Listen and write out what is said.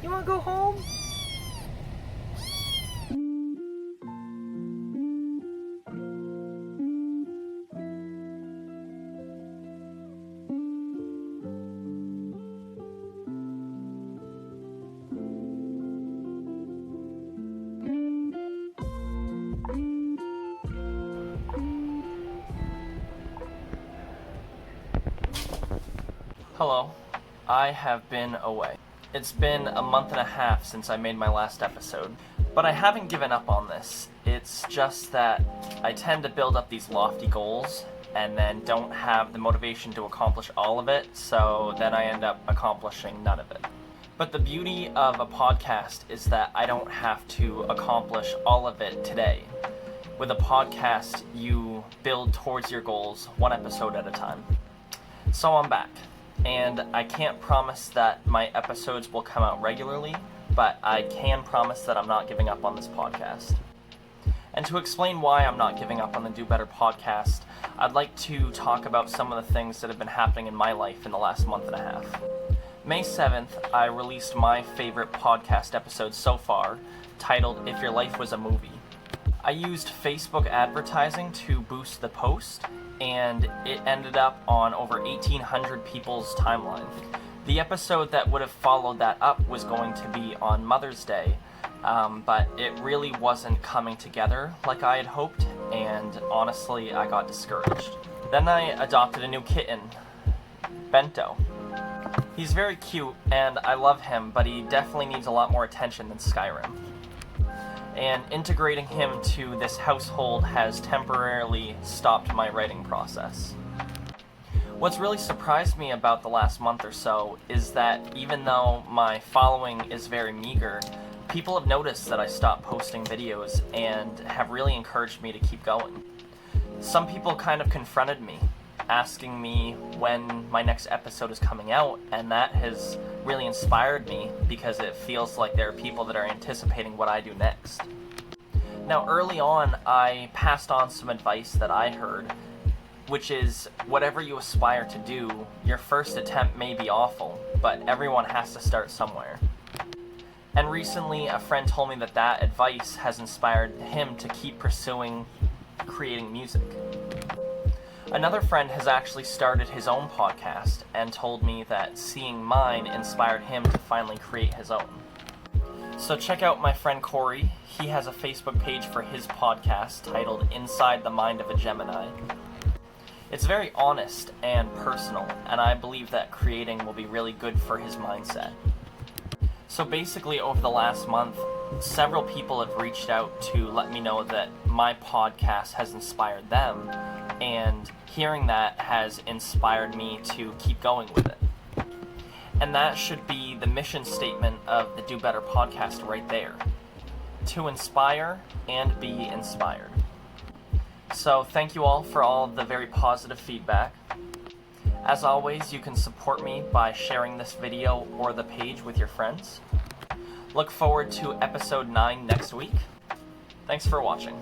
You wanna go home? Hello. I have been away. It's been a month and a half since I made my last episode, but I haven't given up on this. It's just that I tend to build up these lofty goals and then don't have the motivation to accomplish all of it, so then I end up accomplishing none of it. But the beauty of a podcast is that I don't have to accomplish all of it today. With a podcast, you build towards your goals one episode at a time. So I'm back. And I can't promise that my episodes will come out regularly, but I can promise that I'm not giving up on this podcast. And to explain why I'm not giving up on the Do Better podcast, I'd like to talk about some of the things that have been happening in my life in the last month and a half. May 7th, I released my favorite podcast episode so far, titled If Your Life Was a Movie. I used Facebook advertising to boost the post, and it ended up on over 1,800 people's timeline. The episode that would have followed that up was going to be on Mother's Day, but it really wasn't coming together like I had hoped, and honestly, I got discouraged. Then I adopted a new kitten, Bento. He's very cute, and I love him, but he definitely needs a lot more attention than Skyrim. And integrating him to this household has temporarily stopped my writing process. What's really surprised me about the last month or so is that even though my following is very meager, people have noticed that I stopped posting videos and have really encouraged me to keep going. Some people kind of confronted me, asking me when my next episode is coming out, and that has really inspired me because it feels like there are people that are anticipating what I do next. Now, early on, I passed on some advice that I heard, which is whatever you aspire to do, your first attempt may be awful, but everyone has to start somewhere. And recently, a friend told me that that advice has inspired him to keep pursuing creating music. Another friend has actually started his own podcast and told me that seeing mine inspired him to finally create his own. So check out my friend Corey. He has a Facebook page for his podcast titled Inside the Mind of a Gemini. It's very honest and personal, and I believe that creating will be really good for his mindset. So basically, over the last month, several people have reached out to let me know that my podcast has inspired them, and hearing that has inspired me to keep going with it. And that should be the mission statement of the Do Better podcast right there. To inspire and be inspired. So thank you all for all of the very positive feedback. As always, you can support me by sharing this video or the page with your friends. Look forward to episode 9 next week. Thanks for watching.